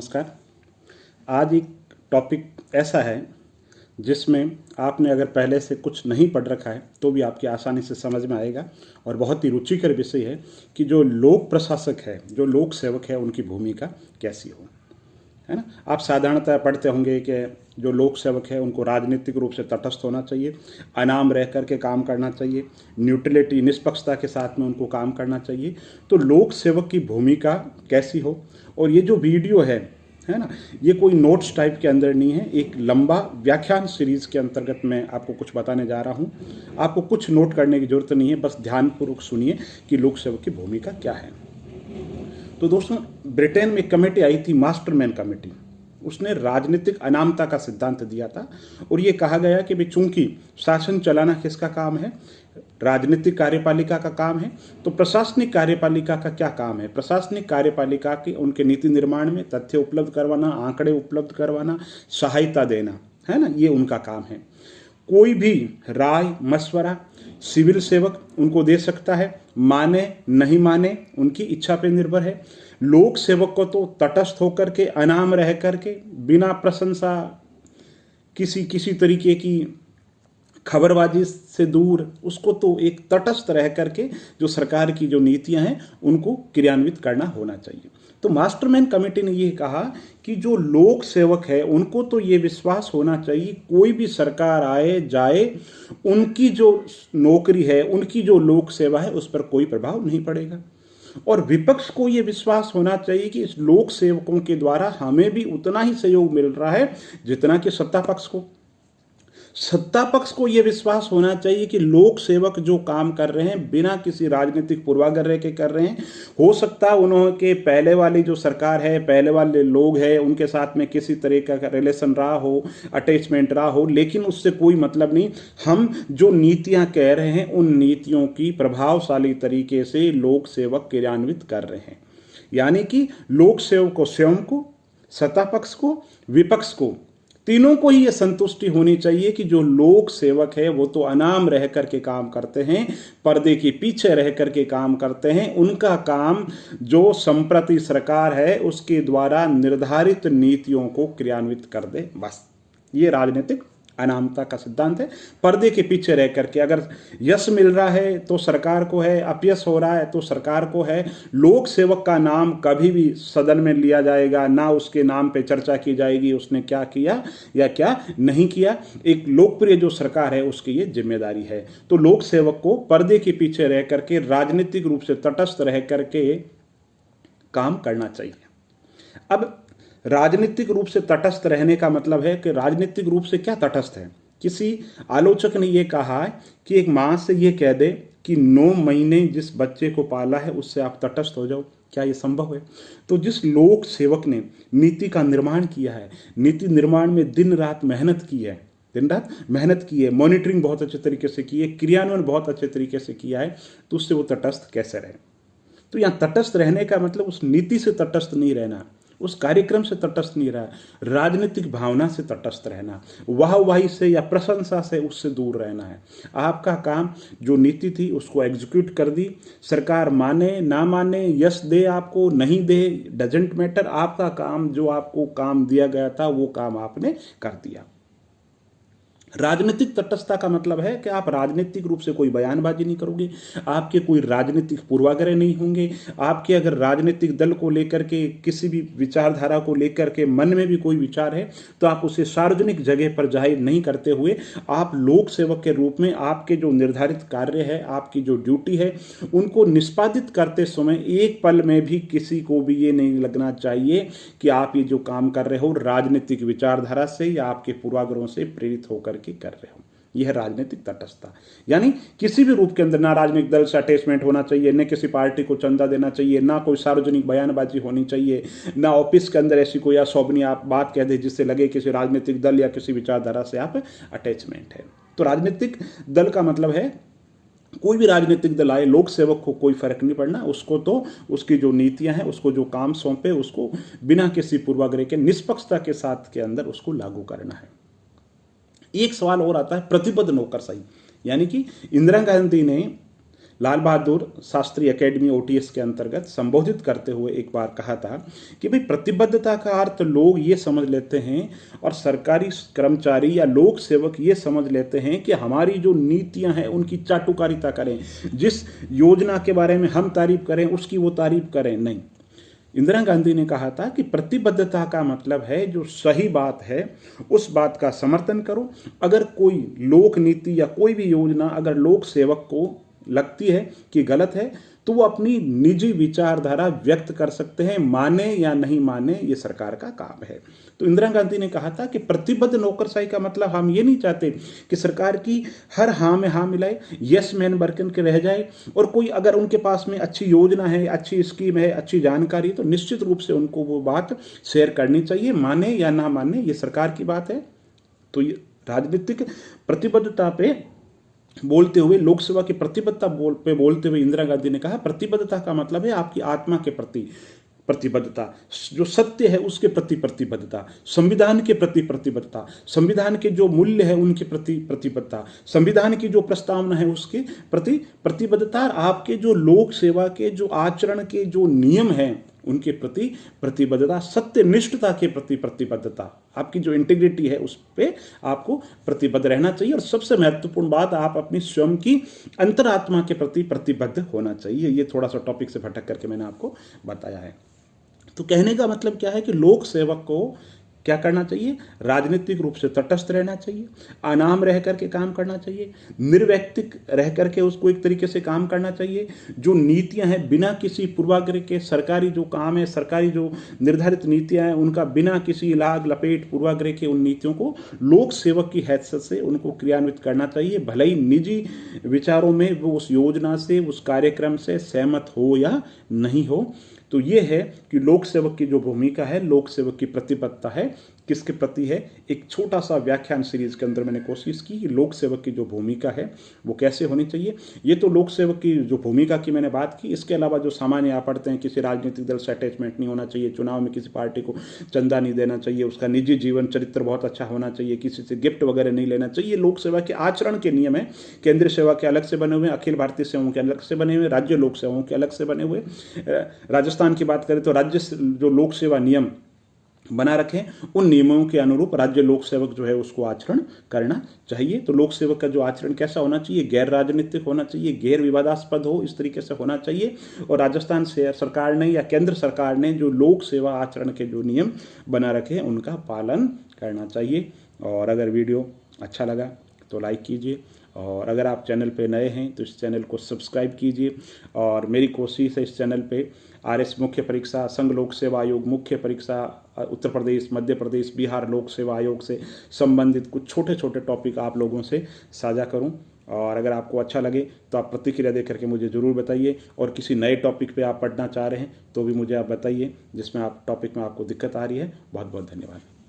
नमस्कार। आज एक टॉपिक ऐसा है जिसमें आपने अगर पहले से कुछ नहीं पढ़ रखा है तो भी आपकी आसानी से समझ में आएगा और बहुत ही रुचिकर विषय है कि जो लोक प्रशासक है, जो लोक सेवक है, उनकी भूमिका कैसी हो, है ना। आप साधारणतः पढ़ते होंगे कि जो लोक सेवक है उनको राजनीतिक रूप से तटस्थ होना चाहिए, अनाम रह करके काम करना चाहिए, न्यूट्रलिटी निष्पक्षता के साथ में उनको काम करना चाहिए। तो लोक सेवक की भूमिका कैसी हो, और ये जो वीडियो है ना, ये कोई नोट्स टाइप के अंदर नहीं है, एक लंबा व्याख्यान सीरीज के अंतर्गत मैं आपको कुछ बताने जा रहा हूँ। आपको कुछ नोट करने की जरूरत नहीं है, बस ध्यानपूर्वक सुनिए कि लोक सेवक की भूमिका क्या है। तो दोस्तों, ब्रिटेन में एक कमेटी आई थी, मास्टरमैन कमेटी। उसने राजनीतिक अनामता का सिद्धांत दिया था और ये कहा गया कि भाई चूंकि शासन चलाना किसका काम है, राजनीतिक कार्यपालिका का काम है, तो प्रशासनिक कार्यपालिका का क्या काम है। प्रशासनिक कार्यपालिका के उनके नीति निर्माण में तथ्य उपलब्ध करवाना, आंकड़े उपलब्ध करवाना, सहायता देना, है ना, ये उनका काम है। कोई भी राय मशवरा सिविल सेवक उनको दे सकता है, माने नहीं माने उनकी इच्छा पे निर्भर है। लोक सेवक को तो तटस्थ होकर के, अनाम रह करके, बिना प्रशंसा, किसी तरीके की खबरबाजी से दूर, उसको तो एक तटस्थ रह करके जो सरकार की जो नीतियां हैं उनको क्रियान्वित करना होना चाहिए। तो मास्टरमैन कमेटी ने ये कहा कि जो लोक सेवक है उनको तो ये विश्वास होना चाहिए, कोई भी सरकार आए जाए, उनकी जो नौकरी है, उनकी जो लोक सेवा है, उस पर कोई प्रभाव नहीं पड़ेगा। और विपक्ष को ये विश्वास होना चाहिए कि इस लोक सेवकों के द्वारा हमें भी उतना ही सहयोग मिल रहा है जितना कि सत्ता पक्ष को। सत्ता पक्ष को यह विश्वास होना चाहिए कि लोक सेवक जो काम कर रहे हैं बिना किसी राजनीतिक पूर्वाग्रह के कर रहे हैं। हो सकता है उन्होंने पहले वाली जो सरकार है, पहले वाले लोग हैं, उनके साथ में किसी तरह का रिलेशन रहा हो, अटैचमेंट रहा हो, लेकिन उससे कोई मतलब नहीं। हम जो नीतियां कह रहे हैं उन नीतियों की प्रभावशाली तरीके से लोक सेवक क्रियान्वित कर रहे हैं। यानी कि लोक सेवक को, स्वयं को, सत्ता पक्ष को, विपक्ष को, तीनों को ही ये संतुष्टि होनी चाहिए कि जो लोक सेवक है वो तो अनाम रह करके काम करते हैं, पर्दे के पीछे रह करके काम करते हैं। उनका काम जो संप्रति सरकार है उसके द्वारा निर्धारित नीतियों को क्रियान्वित कर दे, बस। ये राजनीतिक अनामता का सिद्धांत है। पर्दे के पीछे रह करके, अगर यश मिल रहा है तो सरकार को है, अपयश हो रहा है तो सरकार को है। लोक सेवक का नाम कभी भी सदन में लिया जाएगा ना, उसके नाम पे चर्चा की जाएगी उसने क्या किया या क्या नहीं किया। एक लोकप्रिय जो सरकार है उसकी ये जिम्मेदारी है। तो लोक सेवक को पर्दे के पीछे रह करके, राजनीतिक रूप से तटस्थ रह करके काम करना चाहिए। अब राजनीतिक रूप से तटस्थ रहने का मतलब है कि राजनीतिक रूप से क्या तटस्थ है। किसी आलोचक ने यह कहा है कि एक मां से यह कह दे कि 9 महीने जिस बच्चे को पाला है उससे आप तटस्थ हो जाओ, क्या यह संभव है। तो जिस लोक सेवक ने नीति का निर्माण किया है, नीति निर्माण में दिन रात मेहनत की है, दिन रात मेहनत की है, मॉनिटरिंग बहुत अच्छे तरीके से की है, क्रियान्वयन बहुत अच्छे तरीके से किया है, तो उससे वो तटस्थ कैसे रहे। तो यहाँ तटस्थ रहने का मतलब उस नीति से तटस्थ नहीं रहना, उस कार्यक्रम से तटस्थ नहीं रहा, राजनीतिक भावना से तटस्थ रहना, वाहवाही से या प्रशंसा से उससे दूर रहना है। आपका काम जो नीति थी उसको एग्जीक्यूट कर दी, सरकार माने ना माने, यश दे आपको नहीं दे, डजेंट मैटर। आपका काम, जो आपको काम दिया गया था वो काम आपने कर दिया। राजनीतिक तटस्थता का मतलब है कि आप राजनीतिक रूप से कोई बयानबाजी नहीं करोगे, आपके कोई राजनीतिक पूर्वाग्रह नहीं होंगे, आपके अगर राजनीतिक दल को लेकर के, किसी भी विचारधारा को लेकर के मन में भी कोई विचार है तो आप उसे सार्वजनिक जगह पर जाहिर नहीं करते हुए, आप लोक सेवक के रूप में आपके जो निर्धारित कार्य है, आपकी जो ड्यूटी है, उनको निष्पादित करते समय एक पल में भी किसी को भी ये नहीं लगना चाहिए कि आप ये जो काम कर रहे हो राजनीतिक विचारधारा से या आपके पूर्वाग्रहों से प्रेरित होकर की कर रहे हो। यह है राजनीतिक तटस्थता। यानी किसी भी रूप के अंदर ना राजनीतिक दल से अटैचमेंट होना चाहिए, न किसी पार्टी को चंदा देना चाहिए, ना कोई सार्वजनिक बयानबाजी होनी चाहिए, ना ऑफिस के अंदर ऐसी कोई अशोभनीय आप बात कह दे जिससे लगे किसी राजनीतिक दल या किसी विचारधारा से आप अटैचमेंट है। तो राजनीतिक दल का मतलब है कोई भी राजनीतिक दल आए, लोक सेवक को कोई फर्क नहीं पड़ना, उसको तो उसकी जो नीतियां हैं, उसको जो काम सौंपे, उसको बिना किसी पूर्वाग्रह के निष्पक्षता के साथ के अंदर उसको लागू करना है। एक सवाल और आता है, प्रतिबद्ध नौकरशाही। यानी कि इंदिरा गांधी ने लाल बहादुर शास्त्री एकेडमी ओटीएस के अंतर्गत संबोधित करते हुए एक बार कहा था कि भाई प्रतिबद्धता का अर्थ लोग ये समझ लेते हैं और सरकारी कर्मचारी या लोक सेवक ये समझ लेते हैं कि हमारी जो नीतियां हैं उनकी चाटुकारिता करें, जिस योजना के बारे में हम तारीफ करें उसकी वो तारीफ करें। नहीं, इंदिरा गांधी ने कहा था कि प्रतिबद्धता का मतलब है जो सही बात है उस बात का समर्थन करो। अगर कोई लोक नीति या कोई भी योजना अगर लोक सेवक को लगती है कि गलत है तो वो अपनी निजी विचारधारा व्यक्त कर सकते हैं, माने या नहीं माने ये सरकार का काम है। तो इंदिरा गांधी ने कहा था कि प्रतिबद्ध नौकरशाही का मतलब हम ये नहीं चाहते कि सरकार की हर हाँ में हाँ मिलाए, यस मैन बर्कन के रह जाए, और कोई अगर उनके पास में अच्छी योजना है, अच्छी स्कीम है, अच्छी जानकारी, तो निश्चित रूप से उनको वो बात शेयर करनी चाहिए, माने या ना माने ये सरकार की बात है। तो ये राजनीतिक प्रतिबद्धता पे बोलते हुए, लोक सेवा की प्रतिबद्धता पे बोलते हुए इंदिरा गांधी ने कहा प्रतिबद्धता का मतलब है आपकी आत्मा के प्रति प्रतिबद्धता, जो सत्य है उसके प्रति प्रतिबद्धता, संविधान के प्रति प्रतिबद्धता, संविधान के जो मूल्य है उनके प्रति प्रतिबद्धता, संविधान की जो प्रस्तावना है उसके प्रति प्रतिबद्धता, आपके जो लोक सेवा के जो आचरण के जो नियम हैं उनके प्रति प्रतिबद्धता, सत्यनिष्ठता के प्रति प्रतिबद्धता, आपकी जो इंटीग्रिटी है उस पर आपको प्रतिबद्ध रहना चाहिए। और सबसे महत्वपूर्ण बात, आप अपनी स्वयं की अंतरात्मा के प्रति प्रतिबद्ध होना चाहिए। ये थोड़ा सा टॉपिक से भटक करके मैंने आपको बताया है। तो कहने का मतलब क्या है कि लोक सेवक को क्या करना चाहिए, राजनीतिक रूप से तटस्थ रहना चाहिए, अनाम रह करके काम करना चाहिए, निर्वैयक्तिक रह करके उसको एक तरीके से काम करना चाहिए। जो नीतियां हैं बिना किसी पूर्वाग्रह के, सरकारी जो काम है, सरकारी जो निर्धारित नीतियां हैं उनका बिना किसी लाग लपेट पूर्वाग्रह के उन नीतियों को लोक सेवक की हैसियत से उनको क्रियान्वित करना चाहिए, भले ही निजी विचारों में वो उस योजना से, उस कार्यक्रम से सहमत हो या नहीं हो। तो ये है कि लोक सेवक की जो भूमिका है, लोक सेवक की प्रतिबद्धता है, किसके प्रति है। एक छोटा सा व्याख्यान सीरीज के अंदर मैंने कोशिश की कि लोक सेवक की जो भूमिका है वो कैसे होनी चाहिए। ये तो लोक सेवक की जो भूमिका की मैंने बात की। इसके अलावा जो सामान्य आप पढ़ते हैं, किसी राजनीतिक दल से अटैचमेंट नहीं होना चाहिए, चुनाव में किसी पार्टी को चंदा नहीं देना चाहिए, उसका निजी जीवन चरित्र बहुत अच्छा होना चाहिए, किसी से गिफ्ट वगैरह नहीं लेना चाहिए। लोक सेवा के आचरण के नियम है। केंद्रीय सेवा के अलग से बने हुए, अखिल भारतीय सेवाओं के अलग से बने हुए, राज्य लोक सेवाओं के अलग से बने हुए। राजस्थान की बात करें तो राज्य जो लोक सेवा नियम बना रखें, उन नियमों के अनुरूप राज्य लोक सेवक जो है उसको आचरण करना चाहिए। तो लोक सेवक का जो आचरण कैसा होना चाहिए, गैर राजनीतिक होना चाहिए, गैर विवादास्पद हो, इस तरीके से होना चाहिए। और राजस्थान से सरकार ने या केंद्र सरकार ने जो लोक सेवा आचरण के जो नियम बना रखे हैं उनका पालन करना चाहिए। और अगर वीडियो अच्छा लगा तो लाइक कीजिए, और अगर आप चैनल पे नए हैं तो इस चैनल को सब्सक्राइब कीजिए। और मेरी कोशिश है इस चैनल पे आरएस मुख्य परीक्षा, संघ लोक सेवा आयोग मुख्य परीक्षा, उत्तर प्रदेश, मध्य प्रदेश, बिहार लोक सेवा आयोग से संबंधित कुछ छोटे छोटे टॉपिक आप लोगों से साझा करूं। और अगर आपको अच्छा लगे तो आप प्रतिक्रिया दे करके मुझे ज़रूर बताइए, और किसी नए टॉपिक पे आप पढ़ना चाह रहे हैं तो भी मुझे आप बताइए जिसमें आप टॉपिक में आपको दिक्कत आ रही है। बहुत बहुत धन्यवाद।